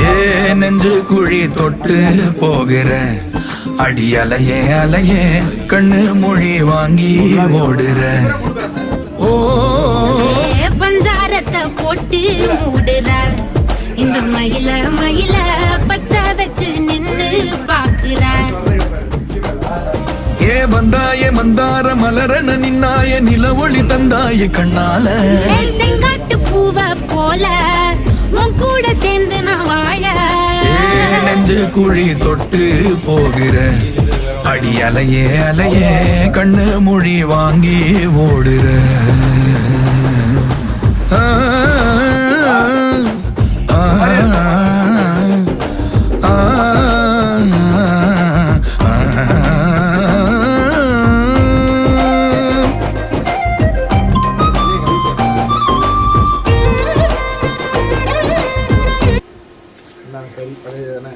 ஏ நெஞ்சு குழி தொட்டு போகிற அடி அலையே அலையே கண்ணு மொழி வாங்கி ஓடுற. ஓ பஞ்சாரத்தை போட்டு மூடுறார் இந்த மயில மயில பத்த வச்சு நின்னு பாக்குறார். ஏ வந்தாய மந்தார மலரன நின்னாய நில ஒளி தந்தாய கண்ணால. செங்காட்டு பூவ போல உன் கூட சேர்ந்து நான் வாழ. நெஞ்சு குழி தொட்டு போகிற அடி அலையே அலையே கண்ணு மொழி வாங்கி ஓடுற. கறி பழைய தானே